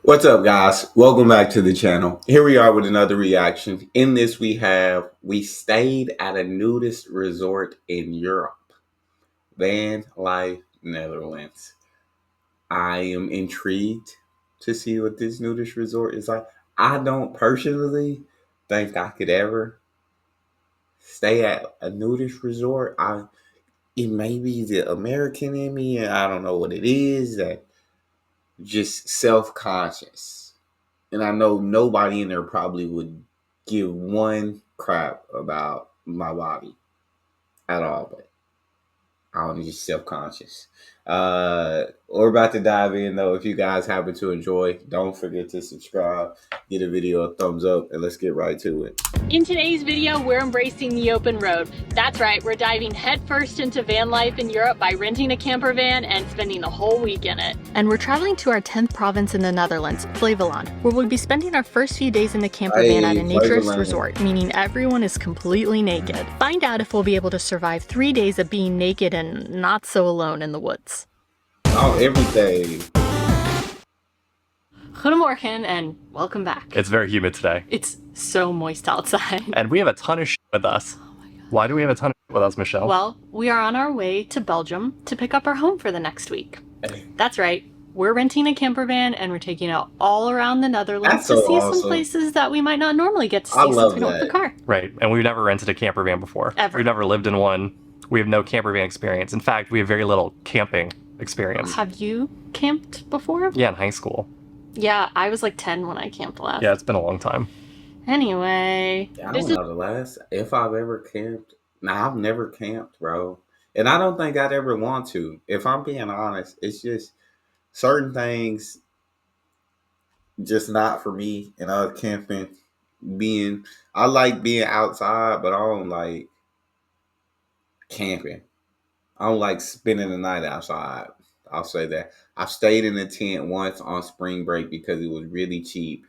What's up, guys? Welcome back to the channel. Here we are with another reaction. In this, we stayed at a nudist resort in Europe, Van Life, Netherlands. I am intrigued to see what this nudist resort is like. I don't personally think I could ever stay at a nudist resort. It may be the American in me, and I don't know what it is that just self conscious. And I know nobody in there probably would give one crap about my body at all, but I'm just self conscious. We're about to dive in though. If you guys happen to enjoy, don't forget to subscribe, give the video a thumbs up, and let's get right to it. In today's video, we're embracing the open road. That's right, we're diving headfirst into van life in Europe by renting a camper van and spending the whole week in it. And we're traveling to our 10th province in the Netherlands, Flevoland, where we'll be spending our first few days in the camper van at a naturist resort, meaning everyone is completely naked. Find out if we'll be able to survive 3 days of being naked and not so alone in the woods. Oh, everything. Goedemorgen and welcome back. It's very humid today. It's so moist outside. And we have a ton of shit with us. Oh my God. Why do we have a ton of shit with us, Michelle? Well, we are on our way to Belgium to pick up our home for the next week. That's right. We're renting a camper van and we're taking it all around the Netherlands to see some places that we might not normally get to see since we don't have the car. Right. And we've never rented a camper van before. Ever. We've never lived in one. We have no camper van experience. In fact, we have very little camping experience. Have you camped before? Yeah, in high school. Yeah, I was like 10 when I camped last. Yeah, it's been a long time. Anyway. I don't know the last, if I've ever camped. Nah, I've never camped, bro. And I don't think I'd ever want to. If I'm being honest, it's just certain things just not for me. And I was camping, I like being outside, but I don't like camping. I don't like spending the night outside. I'll say that. I've stayed in a tent once on spring break because it was really cheap,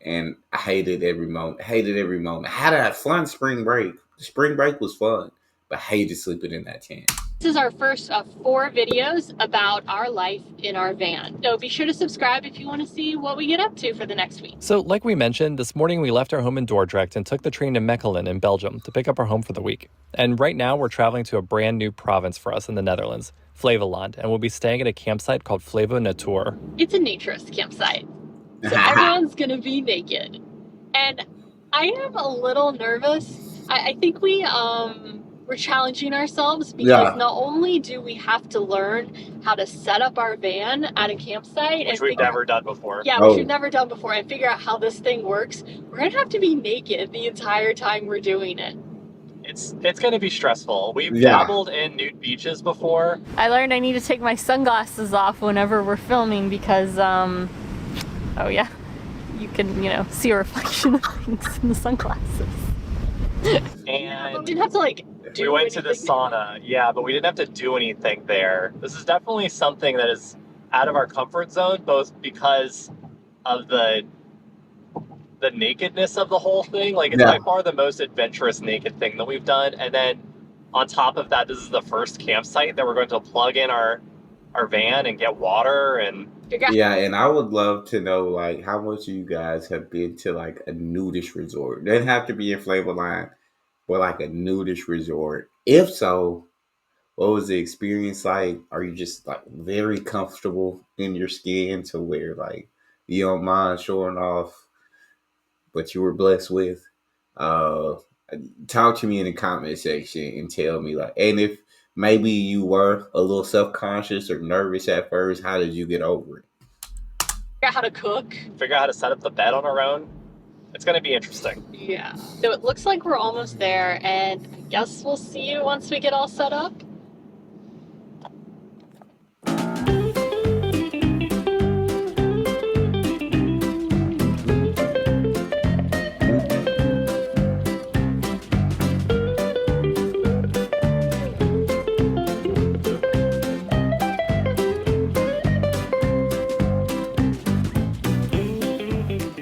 and I hated every moment. Hated every moment. Had a fun spring break. The spring break was fun, but hated sleeping in that tent. This is our first of 4 videos about our life in our van. So be sure to subscribe if you want to see what we get up to for the next week. So like we mentioned, this morning we left our home in Dordrecht and took the train to Mechelen in Belgium to pick up our home for the week. And right now we're traveling to a brand new province for us in the Netherlands, Flevoland, and we'll be staying at a campsite called Flevo Natuur. It's a naturist campsite, so everyone's gonna be naked. And I am a little nervous. I think we're challenging ourselves because not only do we have to learn how to set up our van at a campsite, Which we've never done before. Yeah, which we've never done before, and figure out how this thing works. We're gonna have to be naked the entire time we're doing it. It's going to be stressful. We've dabbled in nude beaches before. I learned I need to take my sunglasses off whenever we're filming because, oh yeah, you can, see a reflection of things in the sunglasses. And we didn't have to, we went to the sauna, but we didn't have to do anything there. This is definitely something that is out of our comfort zone, both because of the nakedness of the whole thing. It's by far the most adventurous naked thing that we've done. And then on top of that, this is the first campsite that we're going to plug in our van and get water and and I would love to know how much of you guys have been to a nudist resort. It doesn't have to be in Flevoland, but a nudist resort. If so, what was the experience like? Are you just very comfortable in your skin to where you don't mind showing off what you were blessed with? Talk to me in the comment section and tell me and if maybe you were a little self-conscious or nervous at first, how did you get over it? Figure out how to cook. Figure out how to set up the bed on our own. It's going to be interesting. Yeah. So it looks like we're almost there, and I guess we'll see you once we get all set up.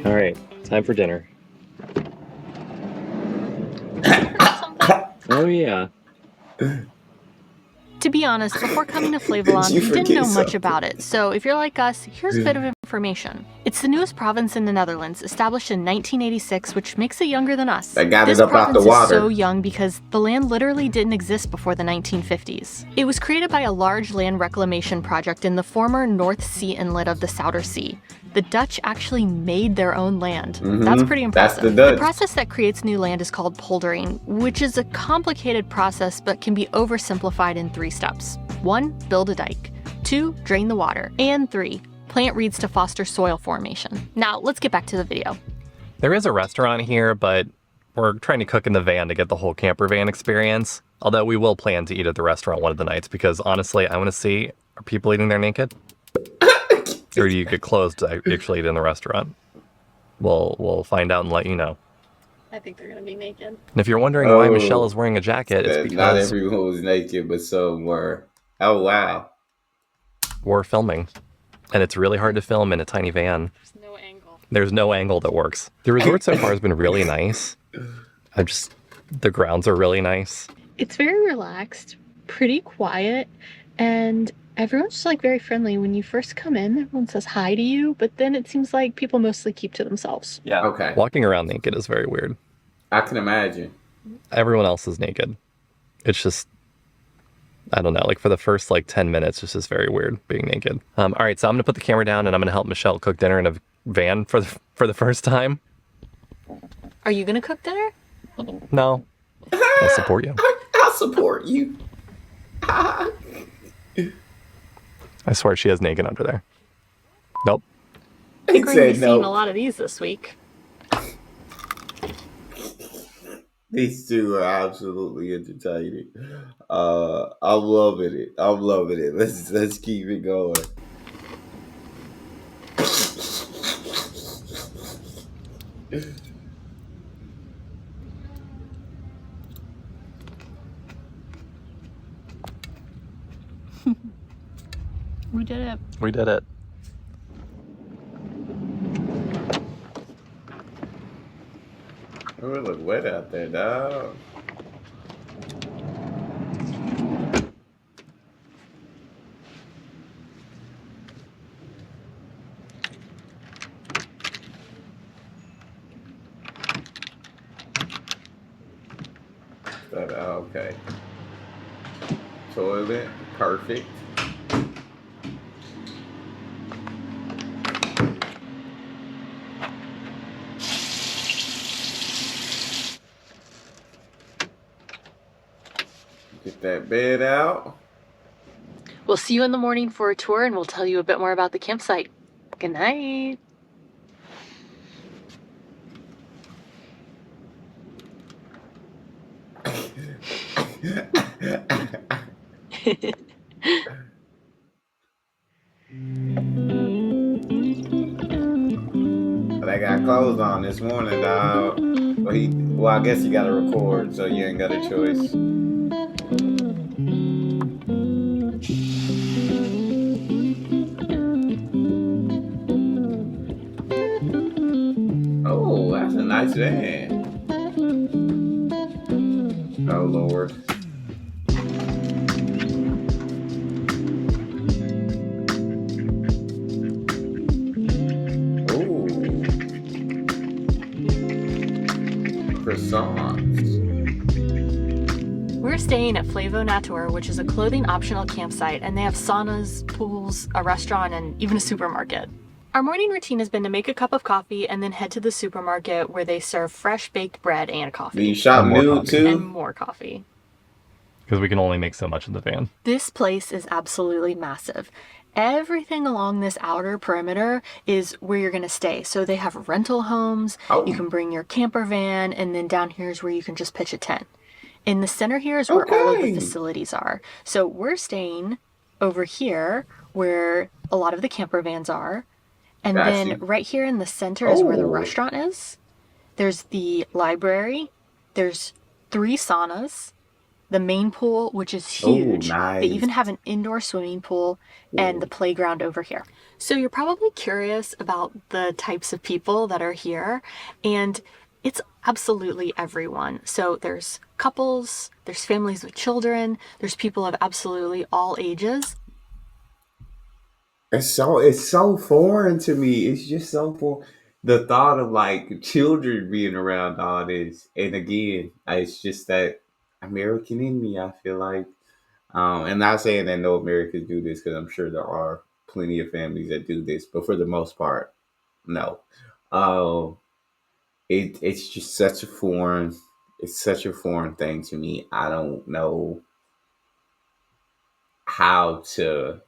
All right, time for dinner. Oh yeah. To be honest, before coming to Flevoland, You we didn't forget know much something. about it, so if you're like us, here's a bit of information. It's the newest province in the Netherlands, established in 1986, which makes it younger than us. They got This it up out the province is so water. young because the land literally didn't exist before the 1950s. It was created by a large land reclamation project in the former North Sea inlet of the Souder Sea. The Dutch actually made their own land. That's pretty That's impressive. the Dutch. The process that creates new land is called poldering, which is a complicated process but can be oversimplified in 3 steps. 1. Build a dike. 2. Drain the water. And 3. Plant reeds to foster soil formation. Now, let's get back to the video. There is a restaurant here, but we're trying to cook in the van to get the whole camper van experience. Although we will plan to eat at the restaurant one of the nights because honestly, I want to see, are people eating there naked? Or do you get clothes to actually eat in the restaurant? We'll find out and let you know. I think they're gonna be naked. And if you're wondering why Michelle is wearing a jacket, it's Not because everyone was naked, but some were. Oh, wow. we're filming. And it's really hard to film in a tiny van. There's no angle. There's no angle that works. The resort so far has been really nice. The grounds are really nice. It's very relaxed, pretty quiet, and everyone's just like very friendly. When you first come in, everyone says hi to you, but then it seems like people mostly keep to themselves. Yeah. Okay. Walking around naked is very weird. I can imagine. Everyone else is naked. It's just, I don't know, like for the first like 10 minutes, it's just very weird being naked. All right, so I'm gonna put the camera down and I'm gonna help Michelle cook dinner in a van for the first time. Are you gonna cook dinner? No, I'll support you. I'll support you. I swear she has naked under there. Nope. I think He we're gonna be said seeing a no. lot of these this week. These two are absolutely entertaining. I'm loving it. I'm loving it. Let's keep it going. We did it. We did it. Oh, it look wet out there, dog. Okay. Toilet, perfect. Get that bed out. We'll see you in the morning for a tour and we'll tell you a bit more about the campsite. Good night. But I got clothes on this morning, dog. Well, I guess you gotta record, so you ain't got a choice. Oh, that's a nice van. Oh, Lord. Ooh. Croissants. We're staying at Flevo Natur, which is a clothing optional campsite, and they have saunas, pools, a restaurant, and even a supermarket. Our morning routine has been to make a cup of coffee and then head to the supermarket where they serve fresh baked bread and coffee. Do you shop And more nude coffee. too? And more coffee. Because we can only make so much in the van. This place is absolutely massive. Everything along this outer perimeter is where you're going to stay. So they have rental homes, you can bring your camper van, and then down here is where you can just pitch a tent. In the center here is where all of the facilities are. So we're staying over here where a lot of the camper vans are. And then right here in the center is where the restaurant is. There's the library. There's 3 saunas. The main pool, which is huge. Nice. They even have an indoor swimming pool and the playground over here. So you're probably curious about the types of people that are here. And It's absolutely everyone. So there's couples, there's families with children, there's people of absolutely all ages. It's so foreign to me. It's just so foreign. The thought of like children being around all this, and again, it's just that American in me. I feel like, and not saying that no Americans do this because I'm sure there are plenty of families that do this, but for the most part, no. Um, it's just such a foreign. It's such a foreign thing to me. I don't know how to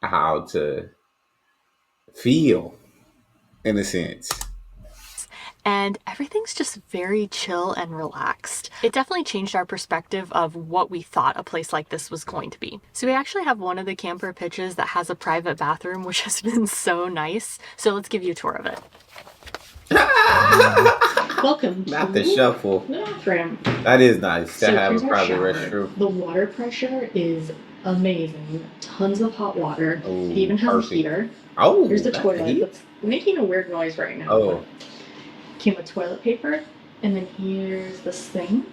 how to feel in a sense. And everything's just very chill and relaxed. It definitely changed our perspective of what we thought a place like this was going to be. So we actually have one of the camper pitches that has a private bathroom, which has been so nice. So let's give you a tour of it. Welcome Not to the shuffle. the bathroom. That is nice to So have here's a our private shower. restroom. The water pressure is amazing. Tons of hot water. Oh, It even has perfect. a heater. Oh, Here's the that's toilet. heat? It's making a weird noise right now. Oh, Came with toilet paper. And then here's the sink.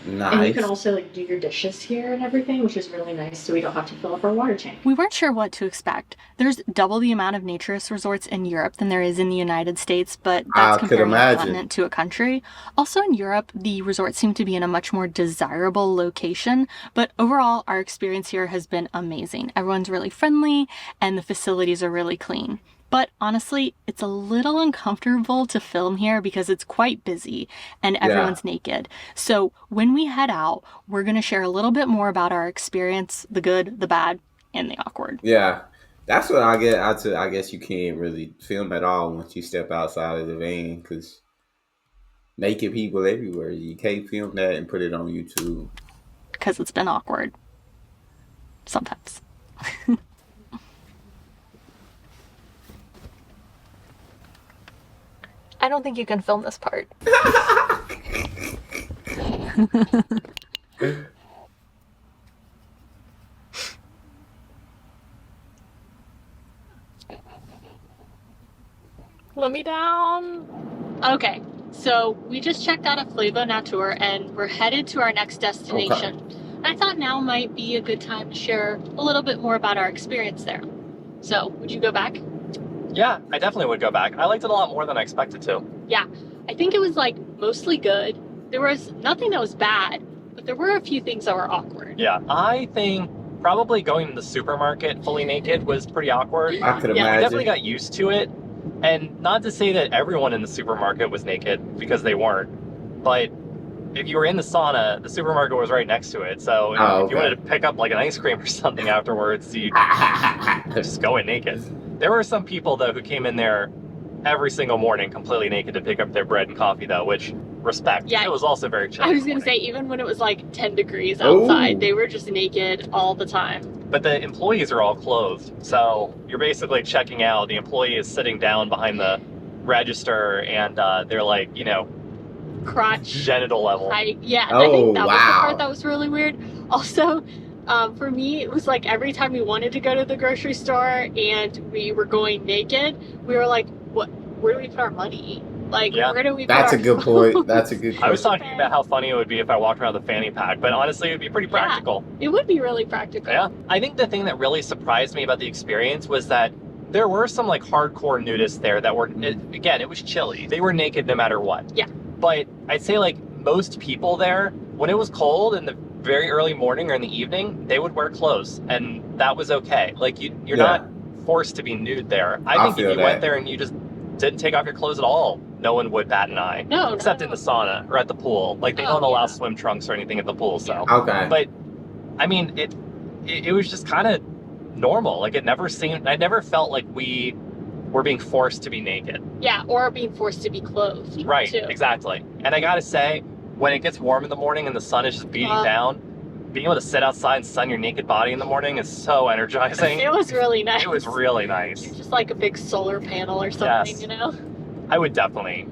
And you nice. can also like do your dishes here and everything, which is really nice so we don't have to fill up our water tank. We weren't sure what to expect. There's double the amount of naturist resorts in Europe than there is in the United States, but that's I could comparing a imagine. continent to a country. Also in Europe, the resorts seem to be in a much more desirable location, but overall, our experience here has been amazing. Everyone's really friendly, and the facilities are really clean. But honestly, it's a little uncomfortable to film here because it's quite busy and everyone's naked. So when we head out, we're going to share a little bit more about our experience, the good, the bad, and the awkward. Yeah, that's what I get. I guess you can't really film at all once you step outside of the van because naked people everywhere. You can't film that and put it on YouTube. Because it's been awkward. Sometimes. I don't think you can film this part. Let me down. Okay, so we just checked out of Flavo Natur and we're headed to our next destination. Okay. I thought now might be a good time to share a little bit more about our experience there. So, would you go back? Yeah, I definitely would go back. I liked it a lot more than I expected to. Yeah, I think it was like mostly good. There was nothing that was bad, but there were a few things that were awkward. Yeah, I think probably going to the supermarket fully naked was pretty awkward. I could Yeah, we imagine. definitely got used to it. And not to say that everyone in the supermarket was naked, because they weren't. But if you were in the sauna, the supermarket was right next to it. So if you wanted to pick up like an ice cream or something afterwards, you just go in naked. There were some people, though, who came in there every single morning completely naked to pick up their bread and coffee, though, which respect. Yeah. It was also very chilly. I was going to say, even when it was like 10 degrees outside, they were just naked all the time. But the employees are all clothed. So you're basically checking out. The employee is sitting down behind the register and they're like, you know, crotch, genital level. Yeah, I think that was the part that was really weird. Also, for me, it was like every time we wanted to go to the grocery store and we were going naked, we were like, where do we put our money? Like, where do we put That's our a good point. That's a good question. I was talking about how funny it would be if I walked around with a fanny pack, but honestly, it would be pretty practical. Yeah, it would be really practical. Yeah. I think the thing that really surprised me about the experience was that there were some like hardcore nudists there that were, again, it was chilly. They were naked no matter what. Yeah. But I'd say like most people there, when it was cold in the very early morning or in the evening, they would wear clothes and that was okay. Like you're not forced to be nude there. I think if you went there and you just didn't take off your clothes at all, no one would bat an eye. No, except in the sauna or at the pool. Like they don't allow swim trunks or anything at the pool, so. Okay. But I mean, it was just kind of normal. Like it never seemed, I never felt like we were being forced to be naked. Yeah, or being forced to be clothed. Right, too. exactly. And I gotta say, when it gets warm in the morning and the sun is just beating down, being able to sit outside and sun your naked body in the morning is so energizing. It was really nice. It was really nice. It's just like a big solar panel or something, you know? I would definitely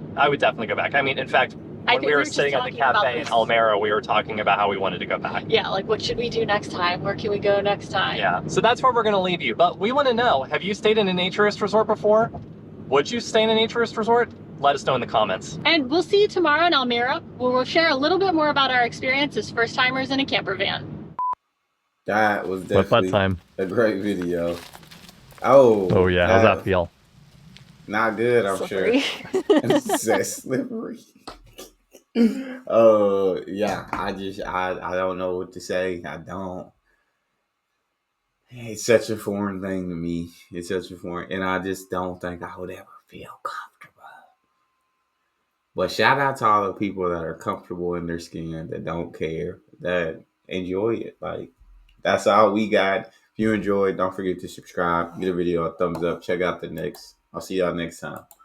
go back. I mean, in fact, when we were sitting at the cafe in Almera, we were talking about how we wanted to go back. Yeah, like what should we do next time? Where can we go next time? Yeah, so that's where we're going to leave you. But we want to know, have you stayed in a naturist resort before? Would you stay in a naturist resort? Let us know in the comments. And we'll see you tomorrow in Almira, where we'll share a little bit more about our experience as first timers in a camper van. That was What butt definitely time? a great video. Oh, Oh yeah, how's that feel? not good, I'm Slippery. sure. That slippery. Yeah, I don't know what to say. I don't. It's such a foreign thing to me. It's such a foreign, and I just don't think I would ever feel comfortable. But shout out to all the people that are comfortable in their skin, that don't care, that enjoy it. Like, that's all we got. If you enjoyed, don't forget to subscribe, give the video a thumbs up, check out the next. I'll see y'all next time.